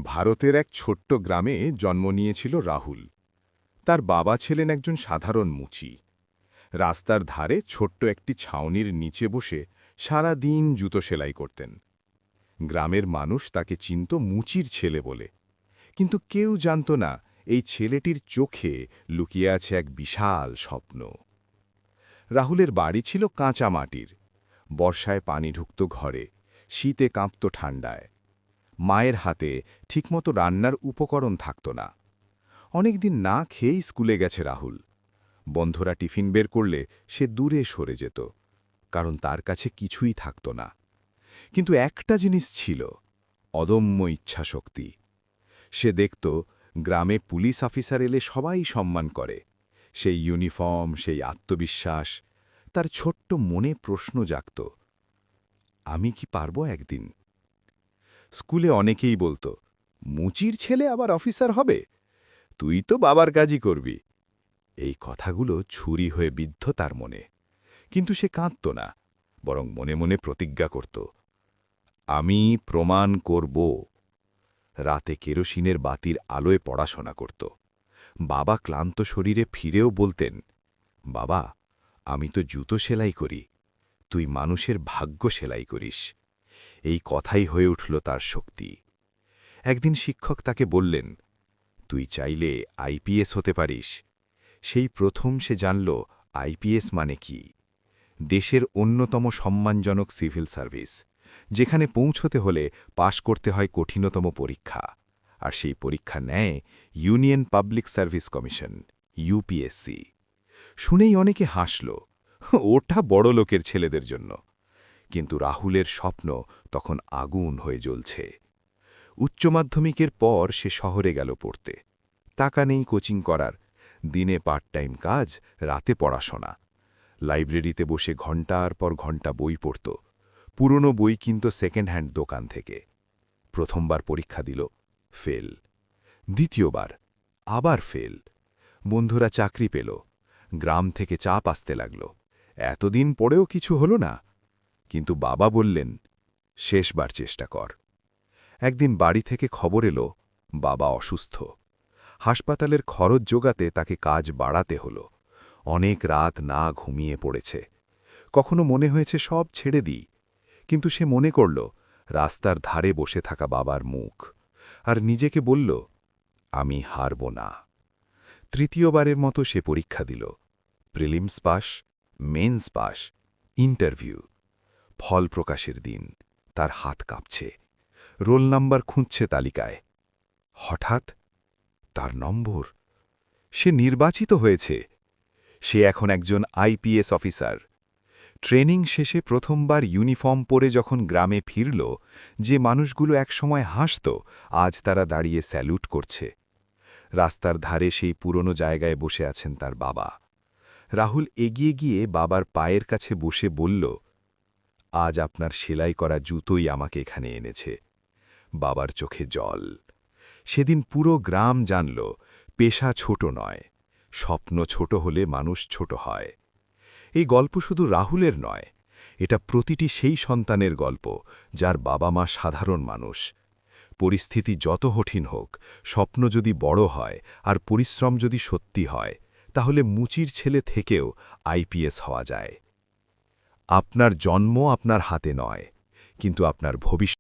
ভারতের এক ছোট্ট গ্রামে জন্ম নিয়েছিল রাহুল। তার বাবা ছিলেন একজন সাধারণ মুচি। রাস্তার ধারে ছোট্ট একটি ছাউনির নিচে বসে সারা দিন জুতো সেলাই করতেন। গ্রামের মানুষ তাকে চিনত মুচির ছেলে বলে, কিন্তু কেউ জানত না এই ছেলেটির চোখে লুকিয়ে আছে এক বিশাল স্বপ্ন। রাহুলের বাড়ি ছিল কাঁচা মাটির। বর্ষায় পানি ঢুকত ঘরে, শীতে কাঁপত ঠান্ডায়। মায়ের হাতে ঠিকমতো রান্নার উপকরণ থাকত না। অনেকদিন না খেয়েই স্কুলে গেছে রাহুল। বন্ধুরা টিফিন বের করলে সে দূরে সরে যেত, কারণ তার কাছে কিছুই থাকত না। কিন্তু একটা জিনিস ছিল, অদম্য ইচ্ছাশক্তি। সে দেখত গ্রামে পুলিশ অফিসার এলে সবাই সম্মান করে। সেই ইউনিফর্ম, সেই আত্মবিশ্বাস। তার ছোট্ট মনে প্রশ্ন জাগত, আমি কি পারবো একদিন? স্কুলে অনেকেই বলতো, মুচির ছেলে আবার অফিসার হবে? তুই তো বাবার কাজই করবি। এই কথাগুলো ছুরি হয়ে বিদ্ধ তার মনে। কিন্তু সে কাঁদত না, বরং মনে মনে প্রতিজ্ঞা করত, আমি প্রমাণ করব। রাতে কেরোসিনের বাতির আলোয় পড়াশোনা করত। বাবা ক্লান্ত শরীরে ফিরেও বলতেন, বাবা, আমি তো জুতো সেলাই করি, তুই মানুষের ভাগ্য সেলাই করিস। এই কথাই হয়ে উঠল তার শক্তি। একদিন শিক্ষক তাকে বললেন, তুই চাইলে আইপিএস হতে পারিস। সেই প্রথম সে জানল আইপিএস মানে কি। দেশের অন্যতম সম্মানজনক সিভিল সার্ভিস, যেখানে পৌঁছতে হলে পাশ করতে হয় কঠিনতম পরীক্ষা। আর সেই পরীক্ষা নেয় union public service commission, UPSC. শুনেই অনেকে হাসল, ওটা বড় লোকের ছেলেদের জন্য। কিন্তু রাহুলের স্বপ্ন তখন আগুন হয়ে জ্বলছে। উচ্চ মাধ্যমিকের পর সে শহরে গেল পড়তে। টাকা নেই কোচিং করার, দিনে পার্ট টাইম কাজ, রাতে পড়াশোনা। লাইব্রেরিতে বসে ঘণ্টার পর ঘণ্টা বই পড়ত। পুরনো বই কিনত সেকেন্ড হ্যান্ড দোকান থেকে। প্রথমবার পরীক্ষা দিল, ফেল। দ্বিতীয়বার আবার ফেল। বন্ধুরা চাকরি পেল, গ্রাম থেকে চাপ আসতে লাগল। এতদিন পরেও কিছু হলো না। কিন্তু বাবা বললেন, শেষবার চেষ্টা কর। একদিন বাড়ি থেকে খবর এলো, বাবা অসুস্থ। হাসপাতালের খরচ জোগাতে তাকে কাজ বাড়াতে হলো। অনেক রাত না ঘুমিয়ে পড়েছে। কখনো মনে হয়েছে সব ছেড়ে দিই, কিন্তু সে মনে করল রাস্তার ধারে বসে থাকা বাবার মুখ, আর নিজেকে বলল, আমি হারব না। তৃতীয়বারের মতো সে পরীক্ষা দিল। Prelims pass, mains pass, interview. ফল প্রকাশের দিন। তার হাত কাঁপছে। রোল নাম্বার খুঁজছে তালিকায়। হঠাৎ তার নম্বর। সে নির্বাচিত হয়েছে। সে এখন একজন আইপিএস অফিসার। ট্রেনিং শেষে প্রথমবার ইউনিফর্ম পরে যখন গ্রামে ফিরল, যে মানুষগুলো একসময় হাসত, আজ তারা দাঁড়িয়ে স্যালুট করছে। রাস্তার ধারে সেই পুরনো জায়গায় বসে আছেন তার বাবা। রাহুল এগিয়ে গিয়ে বাবার পায়ের কাছে বসে বলল, আজ আপনার সেলাই করা জুতোই আমাকে এখানে এনেছে। বাবার চোখে জল। সেদিন পুরো গ্রাম জানল, পেশা ছোট নয়, স্বপ্ন ছোট হলে মানুষ ছোট হয়। এই গল্প শুধু রাহুলের নয়, এটা প্রতিটি সেই সন্তানের গল্প যার বাবা মা সাধারণ মানুষ। পরিস্থিতি যত কঠিন হোক, স্বপ্ন যদি বড় হয় আর পরিশ্রম যদি সত্যি হয়, তাহলে মুচির ছেলে থেকেও আইপিএস হওয়া যায়। আপনার জন্ম আপনার হাতে নয়, কিন্তু আপনার ভবিষ্যৎ